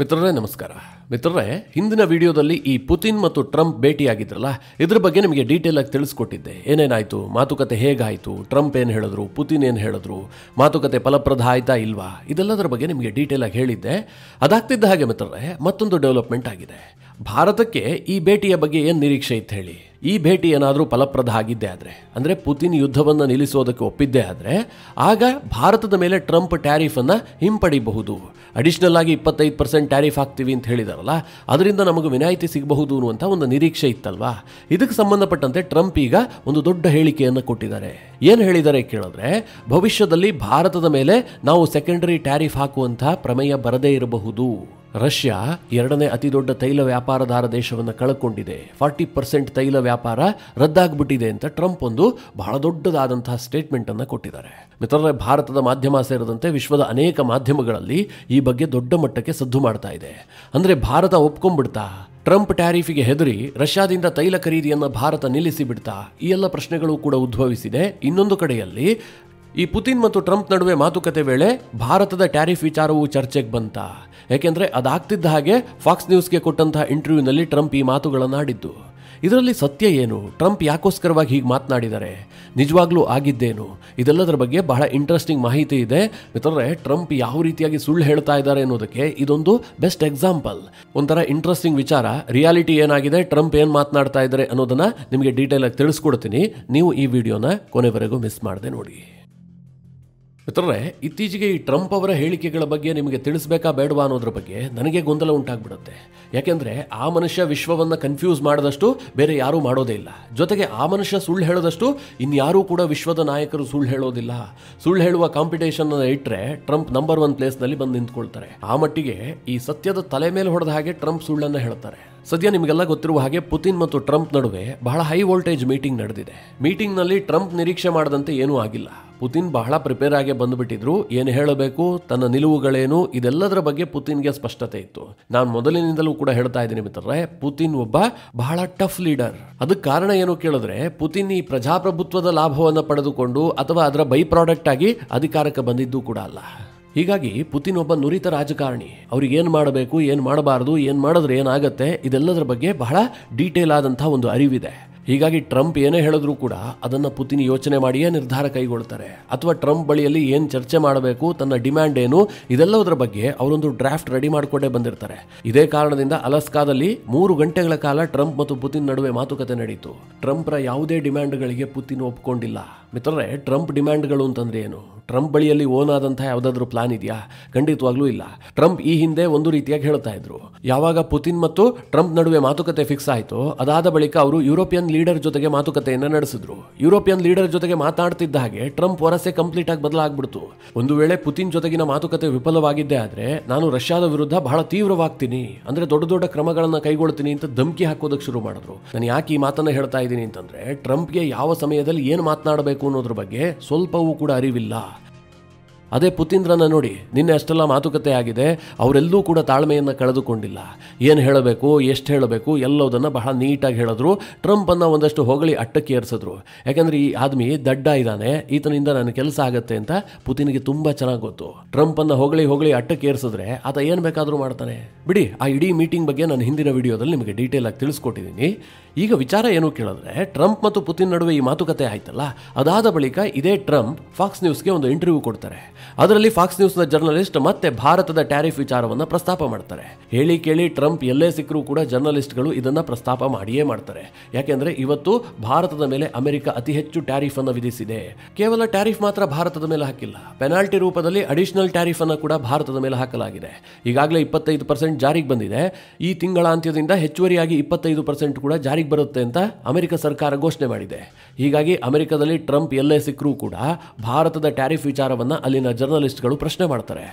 ಮಿತ್ರರೇ ನಮಸ್ಕಾರ. ಮಿತ್ರರೇ, ಹಿಂದಿನ ವಿಡಿಯೋದಲ್ಲಿ ಈ ಪುತಿನ್ ಮತ್ತು ಟ್ರಂಪ್ ಭೇಟಿಯಾಗಿದ್ರಲ್ಲ, ಇದ್ರ ಬಗ್ಗೆ ನಿಮಗೆ ಡೀಟೇಲ್ ಆಗಿ ತಿಳಿಸ್ಕೊಟ್ಟಿದ್ದೆ. ಏನೇನಾಯಿತು, ಮಾತುಕತೆ ಹೇಗಾಯಿತು, ಟ್ರಂಪ್ ಏನು ಹೇಳಿದ್ರು, ಪುತಿನ್ ಏನು ಹೇಳಿದ್ರು, ಮಾತುಕತೆ ಫಲಪ್ರದ ಆಯ್ತಾ ಇಲ್ವಾ, ಇದೆಲ್ಲದರ ಬಗ್ಗೆ ನಿಮಗೆ ಡೀಟೇಲ್ ಆಗಿ ಹೇಳಿದ್ದೆ. ಅದಾಗ್ತಿದ್ದ ಹಾಗೆ ಮಿತ್ರರೇ, ಮತ್ತೊಂದು ಡೆವಲಪ್ಮೆಂಟ್ ಆಗಿದೆ. ಭಾರತಕ್ಕೆ ಈ ಭೇಟಿಯ ಬಗ್ಗೆ ಏನು ನಿರೀಕ್ಷೆ ಇತ್ತು ಹೇಳಿ? ಈ ಭೇಟಿ ಏನಾದರೂ ಫಲಪ್ರದ ಆಗಿದ್ದೇ ಆದರೆ, ಅಂದರೆ ಪುತಿನ್ ಯುದ್ಧವನ್ನು ನಿಲ್ಲಿಸೋದಕ್ಕೆ ಒಪ್ಪಿದ್ದೇ ಆದರೆ, ಆಗ ಭಾರತದ ಮೇಲೆ ಟ್ರಂಪ್ ಟ್ಯಾರಿಫನ್ನು ಹಿಂಪಡಿಬಹುದು. ಅಡಿಷನಲ್ ಆಗಿ 25% ಟ್ಯಾರಿಫ್ ಹಾಕ್ತೀವಿ ಅಂತ ಹೇಳಿದಾರಲ್ಲ, ಅದರಿಂದ ನಮಗೆ ವಿನಾಯಿತಿ ಸಿಗಬಹುದು ಅನ್ನುವಂಥ ಒಂದು ನಿರೀಕ್ಷೆ ಇತ್ತಲ್ವಾ. ಇದಕ್ಕೆ ಸಂಬಂಧಪಟ್ಟಂತೆ ಟ್ರಂಪ್ ಈಗ ಒಂದು ದೊಡ್ಡ ಹೇಳಿಕೆಯನ್ನು ಕೊಟ್ಟಿದ್ದಾರೆ. ಏನು ಹೇಳಿದ್ದಾರೆ ಕೇಳಿದ್ರೆ, ಭವಿಷ್ಯದಲ್ಲಿ ಭಾರತದ ಮೇಲೆ ನಾವು ಸೆಕೆಂಡರಿ ಟ್ಯಾರಿಫ್ ಹಾಕುವಂಥ ಪ್ರಮೇಯ ಬರದೇ ಇರಬಹುದು. ರಷ್ಯಾ ಎರಡನೇ ಅತಿ ದೊಡ್ಡ ತೈಲ ವ್ಯಾಪಾರದಾರ ದೇಶವನ್ನು ಕಳ್ಕೊಂಡಿದೆ. 40% ತೈಲ ವ್ಯಾಪಾರ ರದ್ದಾಗ್ಬಿಟ್ಟಿದೆ ಅಂತ ಟ್ರಂಪ್ ಒಂದು ಬಹಳ ದೊಡ್ಡದಾದಂತಹ ಸ್ಟೇಟ್ಮೆಂಟ್ ಅನ್ನು ಕೊಟ್ಟಿದ್ದಾರೆ. ಮಿತ್ರರೇ, ಭಾರತದ ಮಾಧ್ಯಮ ಸೇರಿದಂತೆ ವಿಶ್ವದ ಅನೇಕ ಮಾಧ್ಯಮಗಳಲ್ಲಿ ಈ ಬಗ್ಗೆ ದೊಡ್ಡ ಮಟ್ಟಕ್ಕೆ ಸದ್ದು ಮಾಡ್ತಾ ಇದೆ. ಅಂದರೆ ಭಾರತ ಒಪ್ಕೊಂಡ್ಬಿಡ್ತಾ, ಟ್ರಂಪ್ ಟ್ಯಾರಿಫಿಗೆ ಹೆದರಿ ರಷ್ಯಾದಿಂದ ತೈಲ ಖರೀದಿಯನ್ನು ಭಾರತ ನಿಲ್ಲಿಸಿ ಬಿಡ್ತಾ, ಈ ಎಲ್ಲ ಪ್ರಶ್ನೆಗಳು ಕೂಡ ಉದ್ಭವಿಸಿದೆ. ಇನ್ನೊಂದು ಕಡೆಯಲ್ಲಿ ಈ ಪುತಿನ್ ಮತ್ತು ಟ್ರಂಪ್ ನಡುವೆ ಮಾತುಕತೆ ವೇಳೆ ಭಾರತದ ಟ್ಯಾರಿಫ್ ವಿಚಾರವು ಚರ್ಚೆಗೆ ಬಂತ. ಯಾಕೆಂದರೆ ಅದಾಗ್ತಿದ್ದ ಹಾಗೆ ಫಾಕ್ಸ್ ನ್ಯೂಸ್ಗೆ ಕೊಟ್ಟಂತಹ ಇಂಟರ್ವ್ಯೂನಲ್ಲಿ ಟ್ರಂಪ್ ಈ ಮಾತುಗಳನ್ನು ಆಡಿದ್ದು. ಇದರಲ್ಲಿ ಸತ್ಯ ಏನು, ಟ್ರಂಪ್ ಯಾಕೋಸ್ಕರವಾಗಿ ಹೀಗೆ ಮಾತನಾಡಿದ್ದಾರೆ, ನಿಜವಾಗ್ಲೂ ಆಗಿದ್ದೇನು, ಇದೆಲ್ಲದರ ಬಗ್ಗೆ ಬಹಳ ಇಂಟ್ರೆಸ್ಟಿಂಗ್ ಮಾಹಿತಿ ಇದೆ. ಮಿತ್ರರೇ, ಟ್ರಂಪ್ ಯಾವ ರೀತಿಯಾಗಿ ಸುಳ್ಳು ಹೇಳ್ತಾ ಇದ್ದಾರೆ ಅನ್ನೋದಕ್ಕೆ ಇದೊಂದು ಬೆಸ್ಟ್ ಎಕ್ಸಾಂಪಲ್. ಒಂಥರ ಇಂಟ್ರೆಸ್ಟಿಂಗ್ ವಿಚಾರ. ರಿಯಾಲಿಟಿ ಏನಾಗಿದೆ, ಟ್ರಂಪ್ ಏನು ಮಾತನಾಡ್ತಾ ಇದ್ದಾರೆ ಅನ್ನೋದನ್ನು ನಿಮಗೆ ಡೀಟೇಲ್ ಆಗಿ ತಿಳಿಸ್ಕೊಡ್ತೀನಿ. ನೀವು ಈ ವಿಡಿಯೋನ ಕೊನೆವರೆಗೂ ಮಿಸ್ ಮಾಡದೆ ನೋಡಿ. ಮಿತ್ರರೇ, ಇತ್ತೀಚೆಗೆ ಈ ಟ್ರಂಪ್ ಅವರ ಹೇಳಿಕೆಗಳ ಬಗ್ಗೆ ನಿಮಗೆ ತಿಳಿಸ್ಬೇಕಾ ಬೇಡವಾ ಅನ್ನೋದ್ರ ಬಗ್ಗೆ ನನಗೆ ಗೊಂದಲ ಉಂಟಾಗ್ಬಿಡುತ್ತೆ. ಯಾಕೆಂದರೆ ಆ ಮನುಷ್ಯ ವಿಶ್ವವನ್ನು ಕನ್ಫ್ಯೂಸ್ ಮಾಡಿದಷ್ಟು ಬೇರೆ ಯಾರೂ ಮಾಡೋದೇ ಇಲ್ಲ. ಜೊತೆಗೆ ಆ ಮನುಷ್ಯ ಸುಳ್ಳು ಹೇಳೋದಷ್ಟು ಇನ್ಯಾರೂ ಕೂಡ ವಿಶ್ವದ ನಾಯಕರು ಸುಳ್ಳು ಹೇಳೋದಿಲ್ಲ. ಸುಳ್ಳು ಹೇಳುವ ಕಾಂಪಿಟೇಷನ್ ಇಟ್ಟರೆ ಟ್ರಂಪ್ ನಂಬರ್ 1 ಪ್ಲೇಸ್ನಲ್ಲಿ ಬಂದು ನಿಂತ್ಕೊಳ್ತಾರೆ. ಆ ಮಟ್ಟಿಗೆ ಈ ಸತ್ಯದ ತಲೆ ಮೇಲೆ ಹೊಡೆದ ಹಾಗೆ ಟ್ರಂಪ್ ಸುಳ್ಳನ್ನು ಹೇಳ್ತಾರೆ. ಸದ್ಯ ನಿಮಗೆಲ್ಲ ಗೊತ್ತಿರುವ ಹಾಗೆ ಪುತಿನ್ ಮತ್ತು ಟ್ರಂಪ್ ನಡುವೆ ಬಹಳ ಹೈ ವೋಲ್ಟೇಜ್ ಮೀಟಿಂಗ್ ನಡೆದಿದೆ. ಮೀಟಿಂಗ್ನಲ್ಲಿ ಟ್ರಂಪ್ ನಿರೀಕ್ಷೆ ಮಾಡದಂತೆ ಏನೂ ಆಗಿಲ್ಲ. ಪುತಿನ್ ಬಹಳ ಪ್ರಿಪೇರ್ ಆಗಿ ಬಂದುಬಿಟ್ಟಿದ್ರು. ಏನು ಹೇಳಬೇಕು, ತನ್ನ ನಿಲುವುಗಳೇನು, ಇದೆಲ್ಲದರ ಬಗ್ಗೆ ಪುತಿನ್ಗೆ ಸ್ಪಷ್ಟತೆ ಇತ್ತು. ನಾನು ಮೊದಲಿನಿಂದಲೂ ಕೂಡ ಹೇಳ್ತಾ ಇದ್ದೀನಿ ಮಿತ್ರರೇ, ಪುತಿನ್ ಒಬ್ಬ ಬಹಳ ಟಫ್ ಲೀಡರ್. ಅದಕ್ಕೆ ಕಾರಣ ಏನು ಕೇಳಿದ್ರೆ, ಪುತಿನ್ ಈ ಪ್ರಜಾಪ್ರಭುತ್ವದ ಲಾಭವನ್ನು ಪಡೆದುಕೊಂಡು ಅಥವಾ ಅದರ ಬೈ ಪ್ರಾಡಕ್ಟ್ ಆಗಿ ಅಧಿಕಾರಕ್ಕೆ ಬಂದಿದ್ದು ಕೂಡ ಅಲ್ಲ. ಹೀಗಾಗಿ ಪುತಿನ್ ಒಬ್ಬ ನುರಿತ ರಾಜಕಾರಣಿ. ಅವ್ರಿಗೆ ಏನು ಮಾಡಬೇಕು, ಏನು ಮಾಡಬಾರ್ದು, ಏನು ಮಾಡಿದ್ರೆ ಏನಾಗುತ್ತೆ, ಇದೆಲ್ಲದರ ಬಗ್ಗೆ ಬಹಳ ಡೀಟೇಲ್ ಆದಂಥ ಒಂದು ಅರಿವಿದೆ. ಹೀಗಾಗಿ ಟ್ರಂಪ್ ಏನೇ ಹೇಳಿದ್ರು ಕೂಡ ಅದನ್ನು ಪುತಿನ್ ಯೋಚನೆ ಮಾಡಿಯೇ ನಿರ್ಧಾರ ಕೈಗೊಳ್ತಾರೆ. ಅಥವಾ ಟ್ರಂಪ್ ಬಳಿಯಲ್ಲಿ ಏನು ಚರ್ಚೆ ಮಾಡಬೇಕು, ತನ್ನ ಡಿಮ್ಯಾಂಡ್ ಏನು, ಇದೆಲ್ಲದರ ಬಗ್ಗೆ ಅವರೊಂದು ಡ್ರಾಫ್ಟ್ ರೆಡಿ ಮಾಡಿಕೊಂಡೇ ಬಂದಿರ್ತಾರೆ. ಇದೇ ಕಾರಣದಿಂದ ಅಲಸ್ಕಾದಲ್ಲಿ 3 ಗಂಟೆಗಳ ಕಾಲ ಟ್ರಂಪ್ ಮತ್ತು ಪುತಿನ್ ನಡುವೆ ಮಾತುಕತೆ ನಡೀತು. ಟ್ರಂಪ್ರ ಯಾವುದೇ ಡಿಮ್ಯಾಂಡ್ಗಳಿಗೆ ಪುತಿನ್ ಒಪ್ಕೊಂಡಿಲ್ಲ. ಮಿತ್ರರೇ, ಟ್ರಂಪ್ ಡಿಮ್ಯಾಂಡ್ಗಳು ಅಂತಂದ್ರೆ ಏನು? ಟ್ರಂಪ್ ಬಳಿಯಲ್ಲಿ ಓನ್ ಆದಂತಹ ಯಾವುದಾದ್ರೂ ಪ್ಲಾನ್ ಇದೆಯಾ? ಖಂಡಿತವಾಗ್ಲೂ ಇಲ್ಲ. ಟ್ರಂಪ್ ಈ ಹಿಂದೆ ಒಂದು ರೀತಿಯಾಗಿ ಹೇಳ್ತಾ ಇದ್ರು. ಯಾವಾಗ ಪುತಿನ್ ಮತ್ತು ಟ್ರಂಪ್ ನಡುವೆ ಮಾತುಕತೆ ಫಿಕ್ಸ್ ಆಯಿತು, ಅದಾದ ಬಳಿಕ ಅವರು ಯುರೋಪಿಯನ್ ಲೀಡರ್ ಜೊತೆಗೆ ಮಾತುಕತೆಯನ್ನು ನಡೆಸಿದ್ರು. ಯುರೋಪಿಯನ್ ಲೀಡರ್ ಜೊತೆಗೆ ಮಾತಾಡ್ತಿದ್ದ ಹಾಗೆ ಟ್ರಂಪ್ ವರಸೆ ಕಂಪ್ಲೀಟ್ ಆಗಿ ಬದಲಾಗ್ಬಿಡ್ತು. ಒಂದು ವೇಳೆ ಪುತಿನ್ ಜೊತೆಗಿನ ಮಾತುಕತೆ ವಿಫಲವಾಗಿದ್ದೇ ಆದ್ರೆ ನಾನು ರಷ್ಯಾದ ವಿರುದ್ಧ ಬಹಳ ತೀವ್ರವಾಗ್ತೀನಿ, ಅಂದ್ರೆ ದೊಡ್ಡ ದೊಡ್ಡ ಕ್ರಮಗಳನ್ನು ಕೈಗೊಳ್ತೀನಿ ಅಂತ ಧಮಕಿ ಹಾಕೋದಕ್ಕೆ ಶುರು ಮಾಡಿದ್ರು. ನಾನು ಯಾಕೆ ಈ ಮಾತನ್ನ ಹೇಳ್ತಾ ಇದ್ದೀನಿ ಅಂತಂದ್ರೆ, ಟ್ರಂಪ್ಗೆ ಯಾವ ಸಮಯದಲ್ಲಿ ಏನು ಮಾತನಾಡಬೇಕು ಅನ್ನೋದ್ರ ಬಗ್ಗೆ ಸ್ವಲ್ಪವೂ ಕೂಡ ಅರಿವಿಲ್ಲ. ಅದೇ ಪುತಿನ್ರನ್ನ ನೋಡಿ, ನಿನ್ನೆ ಅಷ್ಟೆಲ್ಲ ಮಾತುಕತೆ ಆಗಿದೆ, ಅವರೆಲ್ಲೂ ಕೂಡ ತಾಳ್ಮೆಯನ್ನು ಕಳೆದುಕೊಂಡಿಲ್ಲ. ಏನು ಹೇಳಬೇಕು, ಎಷ್ಟು ಹೇಳಬೇಕು ಎಲ್ಲೋದನ್ನು ಬಹಳ ನೀಟಾಗಿ ಹೇಳಿದ್ರು. ಟ್ರಂಪನ್ನು ಒಂದಷ್ಟು ಹೊಗಳಿ ಅಟ್ಟಕ್ಕೆ ಏರಿಸಿದ್ರು. ಯಾಕಂದರೆ ಈ ಆದ್ಮಿ ದಡ್ಡ ಇದ್ದಾನೆ, ಈತನಿಂದ ನನ್ನ ಕೆಲಸ ಆಗುತ್ತೆ ಅಂತ ಪುತಿನ್ಗೆ ತುಂಬ ಚೆನ್ನಾಗಿ ಗೊತ್ತು. ಟ್ರಂಪನ್ನು ಹೊಗಳಿ ಅಟ್ಟಕ್ಕೆ ಏರಿಸಿದ್ರೆ ಆತ ಏನು ಬೇಕಾದರೂ ಮಾಡ್ತಾನೆ. ಬಿಡಿ, ಆ ಇಡೀ ಮೀಟಿಂಗ್ ಬಗ್ಗೆ ನಾನು ಹಿಂದಿನ ವಿಡಿಯೋದಲ್ಲಿ ನಿಮಗೆ ಡೀಟೇಲ್ ಆಗಿ ತಿಳಿಸ್ಕೊಟ್ಟಿದ್ದೀನಿ. ಈಗ ವಿಚಾರ ಏನು ಕೇಳಿದ್ರೆ, ಟ್ರಂಪ್ ಮತ್ತು ಪುತಿನ್ ನಡುವೆ ಈ ಮಾತುಕತೆ ಆಯ್ತಲ್ಲ, ಅದಾದ ಬಳಿಕ ಇದೇ ಟ್ರಂಪ್ ಫಾಕ್ಸ್ ನ್ಯೂಸ್ಗೆ ಒಂದು ಇಂಟರ್ವ್ಯೂ ಕೊಡ್ತಾರೆ. ಅದರಲ್ಲಿ ಫಾಕ್ಸ್ ನ್ಯೂಸ್ನ ಜರ್ನಲಿಸ್ಟ್ ಮತ್ತೆ ಭಾರತದ ಟ್ಯಾರಿಫ್ ವಿಚಾರವನ್ನು ಪ್ರಸ್ತಾಪ ಮಾಡ್ತಾರೆ. ಹೇಳಿ ಕೇಳಿ ಟ್ರಂಪ್ ಎಲ್ಲೇ ಸಿಕ್ಕರೂ ಕೂಡ ಜರ್ನಲಿಸ್ಟ್ಗಳು ಇದನ್ನ ಪ್ರಸ್ತಾಪ ಮಾಡಿಯೇ ಮಾಡ್ತಾರೆ. ಯಾಕೆಂದ್ರೆ ಇವತ್ತು ಭಾರತದ ಮೇಲೆ ಅಮೆರಿಕ ಅತಿ ಹೆಚ್ಚು ಟ್ಯಾರಿಫ್ ಅನ್ನು ವಿಧಿಸಿದೆ. ಕೇವಲ ಟ್ಯಾರಿಫ್ ಮಾತ್ರ ಭಾರತದ ಮೇಲೆ ಹಾಕಿಲ್ಲ, ಪೆನಾಲ್ಟಿ ರೂಪದಲ್ಲಿ ಅಡಿಷನಲ್ ಟ್ಯಾರಿಫ್ ಅನ್ನು ಕೂಡ ಭಾರತದ ಮೇಲೆ ಹಾಕಲಾಗಿದೆ. ಈಗಾಗಲೇ 25% ಜಾರಿಗೆ ಬಂದಿದೆ. ಈ ತಿಂಗಳ ಅಂತ್ಯದಿಂದ ಹೆಚ್ಚುವರಿಯಾಗಿ 25% ಕೂಡ ಜಾರಿಗೆ ಬರುತ್ತೆ ಅಂತ ಅಮೆರಿಕ ಸರ್ಕಾರ ಘೋಷಣೆ ಮಾಡಿದೆ. ಹೀಗಾಗಿ ಅಮೆರಿಕದಲ್ಲಿ ಟ್ರಂಪ್ ಎಲ್ಲೇ ಸಿಕ್ಕರೂ ಕೂಡ ಭಾರತದ ಟ್ಯಾರಿಫ್ ವಿಚಾರವನ್ನ ಅಲ್ಲಿನ ಜರ್ನಲಿಸ್ಟ್ಗಳು ಪ್ರಶ್ನೆ ಮಾಡ್ತಾರೆ.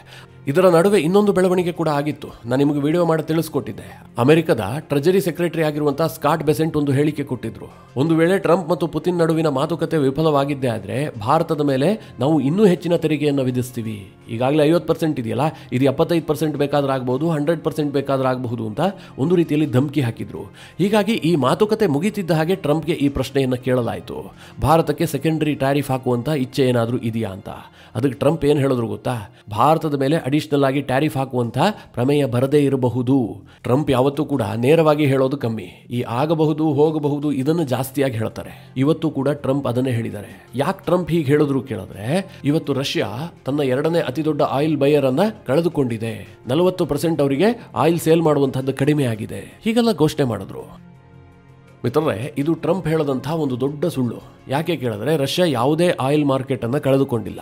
ಇದರ ನಡುವೆ ಇನ್ನೊಂದು ಬೆಳವಣಿಗೆ ಕೂಡ ಆಗಿತ್ತು. ನಾನು ನಿಮಗೆ ವಿಡಿಯೋ ಮಾಡಿ ತಿಳಿಸ್ಕೊಟ್ಟಿದ್ದೆ. ಅಮೆರಿಕದ ಟ್ರೆಜರಿ ಸೆಕ್ರೆಟರಿ ಆಗಿರುವಂತಹ ಸ್ಕಾಟ್ ಬೆಸೆಂಟ್ ಒಂದು ಹೇಳಿಕೆ ಕೊಟ್ಟಿದ್ರು. ಒಂದು ವೇಳೆ ಟ್ರಂಪ್ ಮತ್ತು ಪುತಿನ್ ನಡುವಿನ ಮಾತುಕತೆ ವಿಫಲವಾಗಿದ್ದೇ ಆದ್ರೆ ಭಾರತದ ಮೇಲೆ ನಾವು ಇನ್ನೂ ಹೆಚ್ಚಿನ ತೆರಿಗೆಯನ್ನು ವಿಧಿಸ್ತೀವಿ. ಈಗಾಗಲೇ 50% ಇದೆಯಲ್ಲ, ಇದು 75% ಬೇಕಾದ್ರೆ ಆಗಬಹುದು, 100% ಬೇಕಾದ್ರೆ ಆಗಬಹುದು ಅಂತ ಒಂದು ರೀತಿಯಲ್ಲಿ ಧಮಕಿ ಹಾಕಿದ್ರು. ಹೀಗಾಗಿ ಈ ಮಾತುಕತೆ ಮುಗಿತಿದ್ದ ಹಾಗೆ ಟ್ರಂಪ್ಗೆ ಈ ಪ್ರಶ್ನೆಯನ್ನು ಕೇಳಲಾಯಿತು. ಭಾರತಕ್ಕೆ ಸೆಕೆಂಡರಿ ಟ್ಯಾರಿಫ್ ಹಾಕುವಂತ ಇಚ್ಛೆ ಏನಾದರೂ ಇದೆಯಾ ಅಂತ. ಅದಕ್ಕೆ ಟ್ರಂಪ್ ಏನು ಹೇಳಿದ್ರು ಗೊತ್ತಾ? ಭಾರತದ ಮೇಲೆ ಅಡಿಷನಲ್ ಆಗಿ ಟ್ಯಾರಿಫ್ ಹಾಕುವಂತ ಪ್ರಮೇಯ ಬರದೇ ಇರಬಹುದು. ಟ್ರಂಪ್ ಯಾವತ್ತೂ ಕೂಡ ನೇರವಾಗಿ ಹೇಳೋದು ಕಮ್ಮಿ. ಈ ಆಗಬಹುದು ಹೋಗಬಹುದು ಇದನ್ನು ಜಾಸ್ತಿಯಾಗಿ ಹೇಳ್ತಾರೆ. ಇವತ್ತು ಕೂಡ ಟ್ರಂಪ್ ಅದನ್ನೇ ಹೇಳಿದ್ದಾರೆ. ಯಾಕೆ ಟ್ರಂಪ್ ಹೀಗೆ ಹೇಳಿದ್ರು ಕೇಳಿದ್ರೆ, ಇವತ್ತು ರಷ್ಯಾ ತನ್ನ 2ನೇ ಅತಿ ದೊಡ್ಡ ಆಯಿಲ್ ಬಯರ್ ಅನ್ನ ಕಳೆದುಕೊಂಡಿದೆ. 40% ಅವರಿಗೆ ಆಯಿಲ್ ಸೇಲ್ ಮಾಡುವಂತಹದ್ದು ಕಡಿಮೆ ಆಗಿದೆ. ಹೀಗೆಲ್ಲ ಘೋಷಣೆ ಮಾಡಿದ್ರು. ಮಿತ್ರರೇ, ಇದು ಟ್ರಂಪ್ ಹೇಳದಂತಹ ಒಂದು ದೊಡ್ಡ ಸುಳ್ಳು. ಯಾಕೆ ಕೇಳಿದ್ರೆ, ರಷ್ಯಾ ಯಾವುದೇ ಆಯಿಲ್ ಮಾರ್ಕೆಟ್ ಅನ್ನು ಕಳೆದುಕೊಂಡಿಲ್ಲ.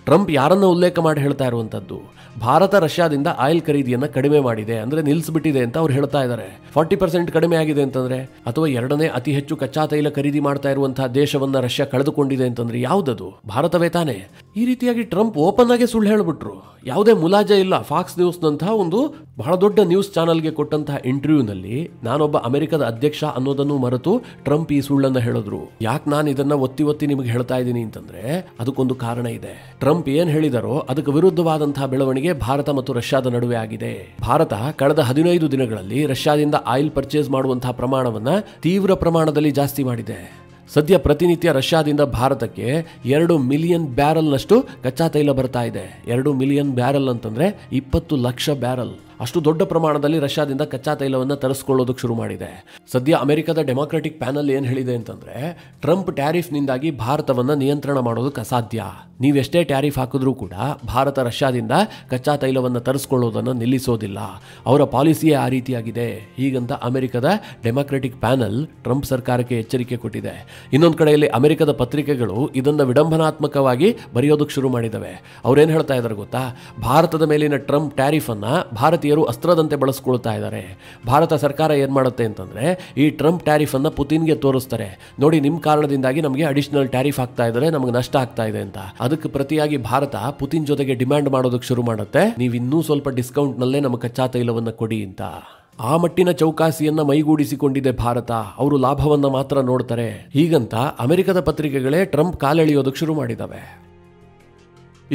ಟ್ರಂಪ್ ಯಾರನ್ನ ಉಲ್ಲೇಖ ಮಾಡಿ ಹೇಳ್ತಾ ಇರುವಂತದ್ದು, ಭಾರತ ರಷ್ಯಾದಿಂದ ಆಯಿಲ್ ಖರೀದಿಯನ್ನ ಕಡಿಮೆ ಮಾಡಿದೆ, ಅಂದ್ರೆ ನಿಲ್ಲಿಸ್ಬಿಟ್ಟಿದೆ ಅಂತ ಅವ್ರು ಹೇಳ್ತಾ ಇದ್ದಾರೆ. 40% ಕಡಿಮೆ ಆಗಿದೆ ಅಂತಂದ್ರೆ, ಅಥವಾ 2ನೇ ಅತಿ ಹೆಚ್ಚು ಕಚ್ಚಾ ತೈಲ ಖರೀದಿ ಮಾಡ್ತಾ ಇರುವಂತಹ ದೇಶವನ್ನ ರಷ್ಯಾ ಕಳೆದುಕೊಂಡಿದೆ ಅಂತಂದ್ರೆ ಯಾವುದದು? ಭಾರತವೇ ತಾನೆ. ಈ ರೀತಿಯಾಗಿ ಟ್ರಂಪ್ ಓಪನ್ ಆಗಿ ಸುಳ್ಳು ಹೇಳ್ಬಿಟ್ರು. ಯಾವುದೇ ಮುಲಾಜೆ ಇಲ್ಲ. ಫಾಕ್ಸ್ ನ್ಯೂಸ್ ನಂತಹ ಒಂದು ಬಹಳ ದೊಡ್ಡ ನ್ಯೂಸ್ ಚಾನಲ್ಗೆ ಕೊಟ್ಟಂತಹ ಇಂಟರ್ವ್ಯೂನಲ್ಲಿ ನಾನೊಬ್ಬ ಅಮೆರಿಕದ ಅಧ್ಯಕ್ಷ ಅನ್ನೋದನ್ನು ಮರೆತು ಟ್ರಂಪ್ ಈ ಸುಳ್ಳನ್ನ ಹೇಳಿದ್ರು. ಯಾಕೆ ನಾನು ಇದನ್ನ ಒತ್ತಿ ನಿಮಗೆ ಹೇಳ್ತಾ ಇದ್ದೀನಿ ಅಂತಂದ್ರೆ, ಅದಕ್ಕೊಂದು ಕಾರಣ ಇದೆ. ಟ್ರಂಪ್ ಏನ್ ಹೇಳಿದಾರೋ ಅದಕ್ಕೆ ವಿರುದ್ಧವಾದಂತಹ ಬೆಳವಣಿಗೆ ಭಾರತ ಮತ್ತು ರಷ್ಯಾದ ನಡುವೆ ಆಗಿದೆ. ಭಾರತ ಕಳೆದ 15 ದಿನಗಳಲ್ಲಿ ರಷ್ಯಾದಿಂದ ಆಯಿಲ್ ಪರ್ಚೇಸ್ ಮಾಡುವಂತಹ ಪ್ರಮಾಣವನ್ನ ತೀವ್ರ ಪ್ರಮಾಣದಲ್ಲಿ ಜಾಸ್ತಿ ಮಾಡಿದೆ. ಸದ್ಯ ಪ್ರತಿನಿತ್ಯ ರಷ್ಯಾದಿಂದ ಭಾರತಕ್ಕೆ 2 ಮಿಲಿಯನ್ ಬ್ಯಾರಲ್ನಷ್ಟು ಕಚ್ಚಾ ತೈಲ ಬರ್ತಾ ಇದೆ. 2 ಮಿಲಿಯನ್ ಬ್ಯಾರಲ್ ಅಂತಂದ್ರೆ 20 ಲಕ್ಷ ಬ್ಯಾರಲ್. ಅಷ್ಟು ದೊಡ್ಡ ಪ್ರಮಾಣದಲ್ಲಿ ರಷ್ಯಾದಿಂದ ಕಚ್ಚಾ ತೈಲವನ್ನು ತರಿಸ್ಕೊಳ್ಳೋದಕ್ಕೆ ಶುರು ಮಾಡಿದೆ. ಸದ್ಯ ಅಮೆರಿಕದ ಡೆಮಾಕ್ರೆಟಿಕ್ ಪ್ಯಾನಲ್ ಏನು ಹೇಳಿದೆ ಅಂತಂದ್ರೆ, ಟ್ರಂಪ್ ಟ್ಯಾರಿಫ್ನಿಂದಾಗಿ ಭಾರತವನ್ನು ನಿಯಂತ್ರಣ ಮಾಡೋದಕ್ಕೆ ಅಸಾಧ್ಯ. ನೀವೆಷ್ಟೇ ಟ್ಯಾರಿಫ್ ಹಾಕಿದ್ರೂ ಕೂಡ ಭಾರತ ರಷ್ಯಾದಿಂದ ಕಚ್ಚಾ ತೈಲವನ್ನು ತರಿಸ್ಕೊಳ್ಳೋದನ್ನು ನಿಲ್ಲಿಸೋದಿಲ್ಲ. ಅವರ ಪಾಲಿಸಿಯೇ ಆ ರೀತಿಯಾಗಿದೆ. ಹೀಗಂತ ಅಮೆರಿಕದ ಡೆಮಾಕ್ರೆಟಿಕ್ ಪ್ಯಾನಲ್ ಟ್ರಂಪ್ ಸರ್ಕಾರಕ್ಕೆ ಎಚ್ಚರಿಕೆ ಕೊಟ್ಟಿದೆ. ಇನ್ನೊಂದು ಕಡೆಯಲ್ಲಿ ಅಮೆರಿಕದ ಪತ್ರಿಕೆಗಳು ಇದನ್ನು ವಿಡಂಬನಾತ್ಮಕವಾಗಿ ಬರೆಯೋದಕ್ಕೆ ಶುರು ಮಾಡಿದವೆ. ಅವ್ರೇನು ಹೇಳ್ತಾ ಇದ್ದಾರೆ ಗೊತ್ತಾ? ಭಾರತದ ಮೇಲಿನ ಟ್ರಂಪ್ ಟ್ಯಾರಿಫ್ ಅನ್ನ ಭಾರತೀಯರು ಅಸ್ತ್ರದಂತೆ ಬಳಸ್ಕೊಳ್ತಾ ಇದ್ದಾರೆ. ಭಾರತ ಸರ್ಕಾರ ಏನ್ ಮಾಡುತ್ತೆ ಅಂತಂದ್ರೆ, ಈ ಟ್ರಂಪ್ ಟ್ಯಾರಿಫ್ ಅನ್ನ ಪುತಿನ್ಗೆ ತೋರಿಸ್ತಾರೆ. ನೋಡಿ, ನಿಮ್ಮ ಕಾರಣದಿಂದಾಗಿ ನಮಗೆ ಅಡಿಷನಲ್ ಟ್ಯಾರಿಫ್ ಆಗ್ತಾ ಇದ್ದಾರೆ, ನಮಗೆ ನಷ್ಟ ಆಗ್ತಾ ಇದೆ ಅಂತ. ಅದಕ್ಕೆ ಪ್ರತಿಯಾಗಿ ಭಾರತ ಪುತಿನ್ ಜೊತೆಗೆ ಡಿಮ್ಯಾಂಡ್ ಮಾಡೋದಕ್ಕೆ ಶುರು ಮಾಡುತ್ತೆ, ನೀವು ಇನ್ನೂ ಸ್ವಲ್ಪ ಡಿಸ್ಕೌಂಟ್ ನಲ್ಲೇ ನಮ್ಮ ಕಚ್ಚಾ ತೈಲವನ್ನ ಕೊಡಿ ಅಂತ. ಆ ಮಟ್ಟಿನ ಚೌಕಾಸಿಯನ್ನ ಮೈಗೂಡಿಸಿಕೊಂಡಿದೆ ಭಾರತ. ಅವರು ಲಾಭವನ್ನ ಮಾತ್ರ ನೋಡ್ತಾರೆ. ಹೀಗಂತ ಅಮೆರಿಕದ ಪತ್ರಿಕೆಗಳೇ ಟ್ರಂಪ್ ಕಾಲೆಳೆಯೋದಕ್ಕೆ ಶುರು ಮಾಡಿದವೆ.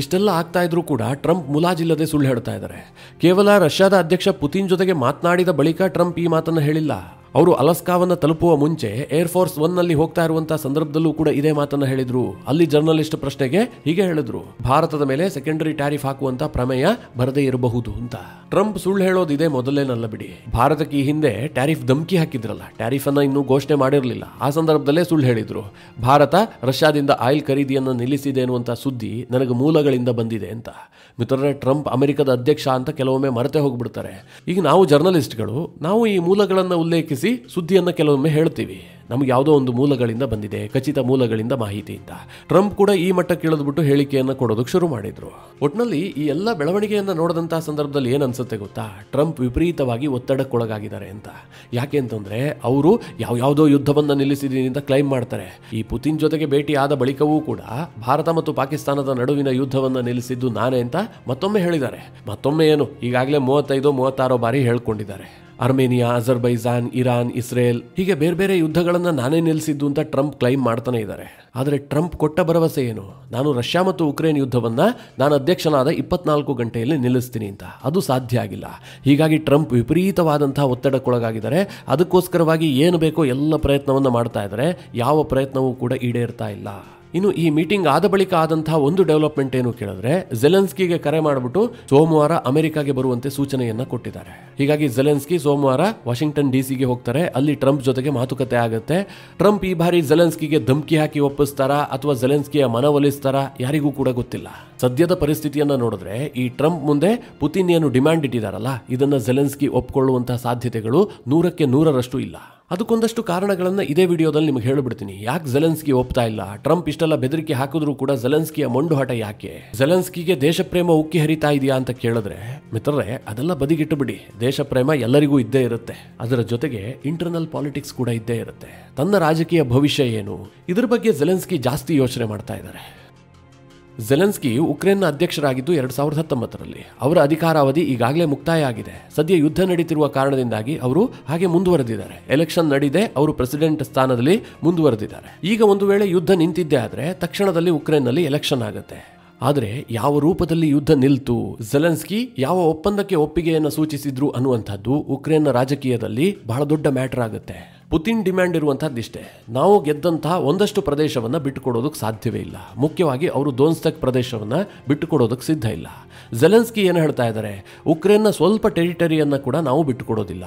ಇಷ್ಟೆಲ್ಲ ಆಗ್ತಾ ಇದ್ರೂ ಕೂಡ ಟ್ರಂಪ್ ಮುಲಾಜಿಲ್ಲದೆ ಸುಳ್ಳು ಹೇಳ್ತಾ ಇದ್ದಾರೆ. ಕೇವಲ ರಷ್ಯಾದ ಅಧ್ಯಕ್ಷ ಪುತಿನ್ ಜೊತೆಗೆ ಮಾತನಾಡಿದ ಬಳಿಕ ಟ್ರಂಪ್ ಈ ಮಾತನ್ನು ಹೇಳಿಲ್ಲ. ಅವರು ಅಲಸ್ಕಾವನ್ನು ತಲುಪುವ ಮುಂಚೆ ಏರ್ಫೋರ್ಸ್ 1 ನಲ್ಲಿ ಹೋಗ್ತಾ ಇರುವಂತಹ ಸಂದರ್ಭದಲ್ಲೂ ಕೂಡ ಇದೇ ಮಾತನ್ನ ಹೇಳಿದ್ರು. ಅಲ್ಲಿ ಜರ್ನಲಿಸ್ಟ್ ಪ್ರಶ್ನೆಗೆ ಹೀಗೆ ಹೇಳಿದ್ರು, ಭಾರತದ ಮೇಲೆ ಸೆಕೆಂಡರಿ ಟ್ಯಾರಿಫ್ ಹಾಕುವಂತ ಪ್ರಮೇಯ ಬರದೇ ಇರಬಹುದು ಅಂತ. ಟ್ರಂಪ್ ಸುಳ್ಳು ಹೇಳೋದು ಇದೇ ಮೊದಲೇನಲ್ಲ ಬಿಡಿ. ಭಾರತಕ್ಕೆ ಈ ಹಿಂದೆ ಟ್ಯಾರಿಫ್ ಧಮಕಿ ಹಾಕಿದ್ರಲ್ಲ, ಟ್ಯಾರಿಫ್ ಅನ್ನ ಇನ್ನೂ ಘೋಷಣೆ ಮಾಡಿರಲಿಲ್ಲ. ಆ ಸಂದರ್ಭದಲ್ಲೇ ಸುಳ್ಳು ಹೇಳಿದ್ರು, ಭಾರತ ರಷ್ಯಾದಿಂದ ಆಯಿಲ್ ಖರೀದಿಯನ್ನು ನಿಲ್ಲಿಸಿದೆ ಅನ್ನುವಂತ ಸುದ್ದಿ ನನಗೆ ಮೂಲಗಳಿಂದ ಬಂದಿದೆ ಅಂತ. ಮಿತ್ರರೇ, ಟ್ರಂಪ್ ಅಮೆರಿಕದ ಅಧ್ಯಕ್ಷ ಅಂತ ಕೆಲವೊಮ್ಮೆ ಮರೆತೇ ಹೋಗ್ಬಿಡ್ತಾರೆ. ಈಗ ನಾವು ಜರ್ನಲಿಸ್ಟ್ಗಳು, ನಾವು ಈ ಮೂಲಗಳನ್ನು ಉಲ್ಲೇಖಿಸಿ ಸುದ್ದಿಯನ್ನು ಕೆಲವೊಮ್ಮೆ ಹೇಳ್ತೀವಿ. ನಮ್ಗೆ ಯಾವುದೋ ಒಂದು ಮೂಲಗಳಿಂದ ಬಂದಿದೆ, ಖಚಿತ ಮೂಲಗಳಿಂದ ಮಾಹಿತಿ ಅಂತ. ಟ್ರಂಪ್ ಕೂಡ ಈ ಮಟ್ಟಕ್ಕೆ ಇಳಿದ್ಬಿಟ್ಟು ಹೇಳಿಕೆಯನ್ನು ಕೊಡೋದಕ್ಕೆ ಶುರು ಮಾಡಿದ್ರು. ಒಟ್ನಲ್ಲಿ ಈ ಎಲ್ಲ ಬೆಳವಣಿಗೆಯನ್ನು ನೋಡಿದಂತಹ ಸಂದರ್ಭದಲ್ಲಿ ಏನ್ ಅನ್ಸುತ್ತೆ ಗೊತ್ತಾ? ಟ್ರಂಪ್ ವಿಪರೀತವಾಗಿ ಒತ್ತಡಕ್ಕೊಳಗಾಗಿದ್ದಾರೆ ಅಂತ. ಯಾಕೆ ಅಂತಂದ್ರೆ, ಅವರು ಯಾವ್ಯಾವುದೋ ಯುದ್ಧವನ್ನ ನಿಲ್ಲಿಸಿದೀನಿ ಅಂತ ಕ್ಲೈಮ್ ಮಾಡ್ತಾರೆ. ಈ ಪುತಿನ್ ಜೊತೆಗೆ ಭೇಟಿ ಆದ ಬಳಿಕವೂ ಕೂಡ ಭಾರತ ಮತ್ತು ಪಾಕಿಸ್ತಾನದ ನಡುವಿನ ಯುದ್ಧವನ್ನ ನಿಲ್ಲಿಸಿದ್ದು ನಾನೇ ಅಂತ ಮತ್ತೊಮ್ಮೆ ಹೇಳಿದ್ದಾರೆ. ಮತ್ತೊಮ್ಮೆ ಏನು, ಈಗಾಗಲೇ 35-36 ಬಾರಿ ಹೇಳ್ಕೊಂಡಿದ್ದಾರೆ. ಅರ್ಮೇನಿಯಾ, ಅಜರ್ಬೈಜಾನ್, ಇರಾನ್, ಇಸ್ರೇಲ್ ಹೀಗೆ ಬೇರೆ ಬೇರೆ ಯುದ್ಧಗಳನ್ನು ನಾನೇ ನಿಲ್ಲಿಸಿದ್ದು ಅಂತ ಟ್ರಂಪ್ ಕ್ಲೈಮ್ ಮಾಡ್ತಾನೆ ಇದ್ದಾರೆ. ಆದರೆ ಟ್ರಂಪ್ ಕೊಟ್ಟ ಭರವಸೆ ಏನು? ನಾನು ರಷ್ಯಾ ಮತ್ತು ಉಕ್ರೇನ್ ಯುದ್ಧವನ್ನ ನಾನು ಅಧ್ಯಕ್ಷನಾದ 24 ಗಂಟೆಯಲ್ಲಿ ನಿಲ್ಲಿಸ್ತೀನಿ ಅಂತ. ಅದು ಸಾಧ್ಯ ಆಗಿಲ್ಲ. ಹೀಗಾಗಿ ಟ್ರಂಪ್ ವಿಪರೀತವಾದಂತಹ ಒತ್ತಡಕ್ಕೊಳಗಾಗಿದ್ದಾರೆ. ಅದಕ್ಕೋಸ್ಕರವಾಗಿ ಏನು ಬೇಕೋ ಎಲ್ಲ ಪ್ರಯತ್ನವನ್ನು ಮಾಡ್ತಾ ಇದ್ದಾರೆ. ಯಾವ ಪ್ರಯತ್ನವೂ ಕೂಡ ಈಡೇರ್ತಾ ಇಲ್ಲ. ಇನ್ನು ಈ ಮೀಟಿಂಗ್ ಆದ ಬಳಿಕ ಆದಂತಹ ಒಂದು ಡೆವಲಪ್ಮೆಂಟ್ ಏನು ಕೇಳಿದ್ರೆ, ಜೆಲೆನ್ಸ್ಕಿಗೆ ಕರೆ ಮಾಡಿಬಿಟ್ಟು ಸೋಮವಾರ ಅಮೆರಿಕಾಗೆ ಬರುವಂತೆ ಸೂಚನೆಯನ್ನ ಕೊಟ್ಟಿದ್ದಾರೆ. ಹೀಗಾಗಿ ಜೆಲೆನ್ಸ್ಕಿ ಸೋಮವಾರ ವಾಷಿಂಗ್ಟನ್ ಡಿಸಿಗೆ ಹೋಗ್ತಾರೆ. ಅಲ್ಲಿ ಟ್ರಂಪ್ ಜೊತೆಗೆ ಮಾತುಕತೆ ಆಗುತ್ತೆ. ಟ್ರಂಪ್ ಈ ಬಾರಿ ಜೆಲೆನ್ಸ್ಕಿಗೆ ಧಮಕಿ ಹಾಕಿ ಒಪ್ಪಿಸ್ತಾರಾ ಅಥವಾ ಜೆಲೆನ್ಸ್ಕಿಯ ಮನವೊಲಿಸ್ತಾರಾ ಯಾರಿಗೂ ಕೂಡ ಗೊತ್ತಿಲ್ಲ. ಸದ್ಯದ ಪರಿಸ್ಥಿತಿಯನ್ನ ನೋಡಿದ್ರೆ ಈ ಟ್ರಂಪ್ ಮುಂದೆ ಪುತಿನ್ ಏನು ಡಿಮ್ಯಾಂಡ್ ಇಟ್ಟಿದಾರಲ್ಲ, ಇದನ್ನ ಜೆಲೆನ್ಸ್ಕಿ ಒಪ್ಕೊಳ್ಳುವಂತಹ ಸಾಧ್ಯತೆಗಳು 100ಕ್ಕೆ 100ರಷ್ಟು ಇಲ್ಲ. ಅದಕ್ಕೊಂದಷ್ಟು ಕಾರಣಗಳನ್ನ ಇದೇ ವಿಡಿಯೋದಲ್ಲಿ ನಿಮಗೆ ಹೇಳಿಬಿಡ್ತೀನಿ. ಯಾಕೆ ಜೆಲೆನ್ಸ್ಕಿ ಒಪ್ತಾ ಇಲ್ಲ? ಟ್ರಂಪ್ ಇಷ್ಟೆಲ್ಲ ಬೆದರಿಕೆ ಹಾಕಿದ್ರು ಕೂಡ ಜೆಲೆನ್ಸ್ಕಿಯ ಮೊಂಡುಹಠ ಯಾಕೆ? ಜೆಲೆನ್ಸ್ಕಿಗೆ ದೇಶಪ್ರೇಮ ಉಕ್ಕಿ ಹರಿತಾ ಇದೆಯಾ ಅಂತ ಕೇಳಿದ್ರೆ, ಮಿತ್ರರೇ, ಅದೆಲ್ಲ ಬದಿಗಿಟ್ಟು ಬಿಡಿ. ದೇಶಪ್ರೇಮ ಎಲ್ಲರಿಗೂ ಇದ್ದೇ ಇರುತ್ತೆ. ಅದರ ಜೊತೆಗೆ ಇಂಟರ್ನಲ್ ಪಾಲಿಟಿಕ್ಸ್ ಕೂಡ ಇದ್ದೇ ಇರುತ್ತೆ. ತನ್ನ ರಾಜಕೀಯ ಭವಿಷ್ಯ ಏನು, ಇದ್ರ ಬಗ್ಗೆ ಜೆಲೆನ್ಸ್ಕಿ ಜಾಸ್ತಿ ಯೋಚನೆ ಮಾಡ್ತಾ ಇದ್ದಾರೆ. ಜೆಲೆನ್ಸ್ಕಿ ಉಕ್ರೇನ್ನ ಅಧ್ಯಕ್ಷರಾಗಿದ್ದು 2019ರಲ್ಲಿ. ಅವರ ಅಧಿಕಾರಾವಧಿ ಈಗಾಗಲೇ ಮುಕ್ತಾಯ ಆಗಿದೆ. ಸದ್ಯ ಯುದ್ಧ ನಡೀತಿರುವ ಕಾರಣದಿಂದಾಗಿ ಅವರು ಹಾಗೆ ಮುಂದುವರೆದಿದ್ದಾರೆ. ಎಲೆಕ್ಷನ್ ನಡೆದೇ ಅವರು ಪ್ರೆಸಿಡೆಂಟ್ ಸ್ಥಾನದಲ್ಲಿ ಮುಂದುವರೆದಿದ್ದಾರೆ. ಈಗ ಒಂದು ವೇಳೆ ಯುದ್ಧ ನಿಂತಿದ್ದೇ ಆದ್ರೆ ತಕ್ಷಣದಲ್ಲಿ ಉಕ್ರೇನ್ನಲ್ಲಿ ಎಲೆಕ್ಷನ್ ಆಗುತ್ತೆ. ಆದರೆ ಯಾವ ರೂಪದಲ್ಲಿ ಯುದ್ಧ ನಿಲ್ತು, ಜೆಲೆನ್ಸ್ಕಿ ಯಾವ ಒಪ್ಪಂದಕ್ಕೆ ಒಪ್ಪಿಗೆಯನ್ನು ಸೂಚಿಸಿದ್ರು ಅನ್ನುವಂಥದ್ದು ಉಕ್ರೇನ್ನ ರಾಜಕೀಯದಲ್ಲಿ ಬಹಳ ದೊಡ್ಡ ಮ್ಯಾಟರ್ ಆಗುತ್ತೆ. ಪುತಿನ್ ಡಿಮ್ಯಾಂಡ್ ಇರುವಂತಹದ್ದಿಷ್ಟೇ, ನಾವು ಗೆದ್ದಂತಹ ಒಂದಷ್ಟು ಪ್ರದೇಶವನ್ನು ಬಿಟ್ಟುಕೊಡೋದಕ್ಕೆ ಸಾಧ್ಯವೇ ಇಲ್ಲ. ಮುಖ್ಯವಾಗಿ ಅವರು ದೋನ್ಸ್ತಕ್ ಪ್ರದೇಶವನ್ನು ಬಿಟ್ಟುಕೊಡೋದಕ್ಕೆ ಸಿದ್ಧ ಇಲ್ಲ. ಜೆಲೆನ್ಸ್ಕಿ ಏನು ಹೇಳ್ತಾ ಇದ್ದಾರೆ, ಉಕ್ರೇನ್ನ ಸ್ವಲ್ಪ ಟೆರಿಟರಿಯನ್ನು ಕೂಡ ನಾವು ಬಿಟ್ಟುಕೊಡೋದಿಲ್ಲ.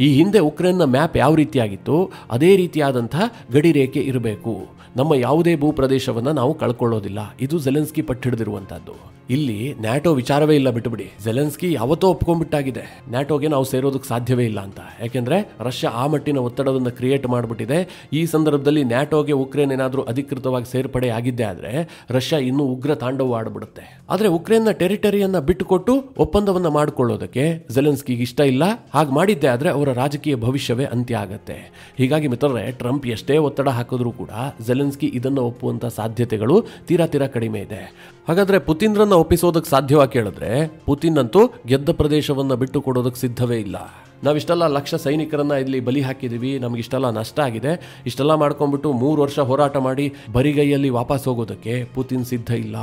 ಈ ಹಿಂದೆ ಉಕ್ರೇನ್ನ ಮ್ಯಾಪ್ ಯಾವ ರೀತಿಯಾಗಿತ್ತು ಅದೇ ರೀತಿಯಾದಂಥ ಗಡಿ ರೇಖೆ ಇರಬೇಕು. ನಮ್ಮ ಯಾವುದೇ ಭೂಪ್ರದೇಶವನ್ನು ನಾವು ಕಳ್ಕೊಳ್ಳೋದಿಲ್ಲ. ಇದು ಜೆಲೆನ್ಸ್ಕಿ ಪಟ್ಟಿಡಿದಿರುವಂತಹದ್ದು. ಇಲ್ಲಿ ನ್ಯಾಟೋ ವಿಚಾರವೇ ಇಲ್ಲ, ಬಿಟ್ಟುಬಿಡಿ. ಜೆಲೆನ್ಸ್ಕಿ ಯಾವತ್ತೋ ಒಪ್ಕೊಂಡ್ಬಿಟ್ಟಾಗಿದೆ ನ್ಯಾಟೋಗೆ ನಾವು ಸೇರೋದಕ್ಕೆ ಸಾಧ್ಯವೇ ಇಲ್ಲ ಅಂತ. ಯಾಕೆಂದ್ರೆ ರಷ್ಯಾ ಆ ಮಟ್ಟಿನ ಒತ್ತಡವನ್ನು ಕ್ರಿಯೇಟ್ ಮಾಡಿಬಿಟ್ಟಿದೆ. ಈ ಸಂದರ್ಭದಲ್ಲಿ ನ್ಯಾಟೋಗೆ ಉಕ್ರೇನ್ ಏನಾದರೂ ಅಧಿಕೃತವಾಗಿ ಸೇರ್ಪಡೆ ಆಗಿದ್ದೇ ಆದರೆ ರಷ್ಯಾ ಇನ್ನೂ ಉಗ್ರ ತಾಂಡವ ಆಡ್ಬಿಡುತ್ತೆ. ಆದರೆ ಉಕ್ರೇನ್ನ ಟೆರಿಟರಿಯನ್ನು ಬಿಟ್ಟುಕೊಟ್ಟು ಒಪ್ಪಂದವನ್ನು ಮಾಡಿಕೊಳ್ಳೋದಕ್ಕೆ ಜೆಲೆನ್ಸ್ಕಿಗೆ ಇಷ್ಟ ಇಲ್ಲ. ಹಾಗೆ ಮಾಡಿದ್ದೇ ಆದರೆ ಅವರ ರಾಜಕೀಯ ಭವಿಷ್ಯವೇ ಅಂತ್ಯ ಆಗತ್ತೆ. ಹೀಗಾಗಿ ಮಿತ್ರರೇ, ಟ್ರಂಪ್ ಎಷ್ಟೇ ಒತ್ತಡ ಹಾಕಿದ್ರೂ ಕೂಡ ಜೆಲೆನ್ಸ್ಕಿ ಇದನ್ನು ಒಪ್ಪುವಂಥ ಸಾಧ್ಯತೆಗಳು ತೀರಾ ಕಡಿಮೆ ಇದೆ. ಹಾಗಾದ್ರೆ ಪುತಿನ್ರನ್ನ ಒಪ್ಪಿಸೋದಕ್ಕೆ ಸಾಧ್ಯವಾಗಿ ಕೇಳಿದ್ರೆ, ಪುತಿನ್ ಅಂತೂ ಗೆದ್ದ ಪ್ರದೇಶವನ್ನು ಬಿಟ್ಟು ಕೊಡೋದಕ್ಕೆ ಸಿದ್ಧವೇ ಇಲ್ಲ. ನಾವಿಷ್ಟೆಲ್ಲ ಲಕ್ಷ ಸೈನಿಕರನ್ನ ಇಲ್ಲಿ ಬಲಿ ಹಾಕಿದ್ದೀವಿ, ನಮಗಿಷ್ಟೆಲ್ಲ ನಷ್ಟ ಆಗಿದೆ, ಇಷ್ಟೆಲ್ಲ ಮಾಡ್ಕೊಂಡ್ಬಿಟ್ಟು 3 ವರ್ಷ ಹೋರಾಟ ಮಾಡಿ ಬರಿಗೈಯಲ್ಲಿ ವಾಪಸ್ ಹೋಗೋದಕ್ಕೆ ಪುತಿನ್ ಸಿದ್ಧ ಇಲ್ಲ.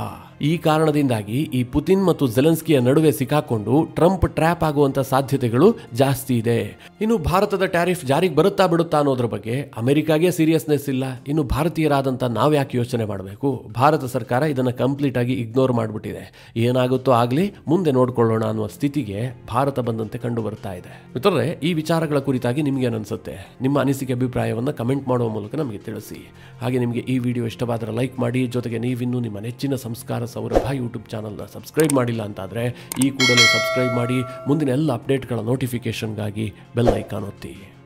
ಈ ಕಾರಣದಿಂದಾಗಿ ಈ ಪುತಿನ್ ಮತ್ತು ಜೆಲೆನ್ಸ್ಕಿಯ ನಡುವೆ ಸಿಕ್ಕಾಕೊಂಡು ಟ್ರಂಪ್ ಟ್ರ್ಯಾಪ್ ಆಗುವಂತ ಸಾಧ್ಯತೆಗಳು ಜಾಸ್ತಿ ಇದೆ. ಇನ್ನು ಭಾರತದ ಟ್ಯಾರಿಫ್ ಜಾರಿಗೆ ಬರುತ್ತಾ ಬಿಡುತ್ತಾ ಅನ್ನೋದ್ರ ಬಗ್ಗೆ ಅಮೆರಿಕಾಗೆ ಸೀರಿಯಸ್ನೆಸ್ ಇಲ್ಲ. ಇನ್ನು ಭಾರತೀಯರಾದಂಥ ನಾವು ಯಾಕೆ ಯೋಚನೆ ಮಾಡಬೇಕು? ಭಾರತ ಸರ್ಕಾರ ಇದನ್ನು ಕಂಪ್ಲೀಟ್ ಆಗಿ ಇಗ್ನೋರ್ ಮಾಡಿಬಿಟ್ಟಿದೆ. ಏನಾಗುತ್ತೋ ಆಗಲಿ, ಮುಂದೆ ನೋಡ್ಕೊಳ್ಳೋಣ ಅನ್ನುವ ಸ್ಥಿತಿಗೆ ಭಾರತ ಬಂದಂತೆ ಕಂಡು ಬರ್ತಾ ಇದೆ. ಮಿತ್ರರೇ, ಈ ವಿಚಾರಗಳ ಕುರಿತಾಗಿ ನಿಮಗೆ ಅನಿಸುತ್ತೆ? ನಿಮ್ಮ ಅನಿಸಿಕೆ ಅಭಿಪ್ರಾಯವನ್ನು ಕಮೆಂಟ್ ಮಾಡುವ ಮೂಲಕ ನಮಗೆ ತಿಳಿಸಿ. ಹಾಗೆ ನಿಮಗೆ ಈ ವಿಡಿಯೋ ಇಷ್ಟವಾದರೆ ಲೈಕ್ ಮಾಡಿ. ಜೊತೆಗೆ ನೀವಿನ್ನೂ ನಿಮ್ಮ ನೆಚ್ಚಿನ ಸಂಸ್ಕಾರ ಸೌರಭ ಯೂಟ್ಯೂಬ್ ಚಾನಲ್ನ ಸಬ್ಸ್ಕ್ರೈಬ್ ಮಾಡಿಲ್ಲ ಅಂತಾದರೆ ಈ ಕೂಡಲೇ ಸಬ್ಸ್ಕ್ರೈಬ್ ಮಾಡಿ. ಮುಂದಿನ ಎಲ್ಲ ಅಪ್ಡೇಟ್ಗಳ ನೋಟಿಫಿಕೇಷನ್ಗಾಗಿ ಬೆಲ್ ಐಕಾನ್ ಒತ್ತಿ.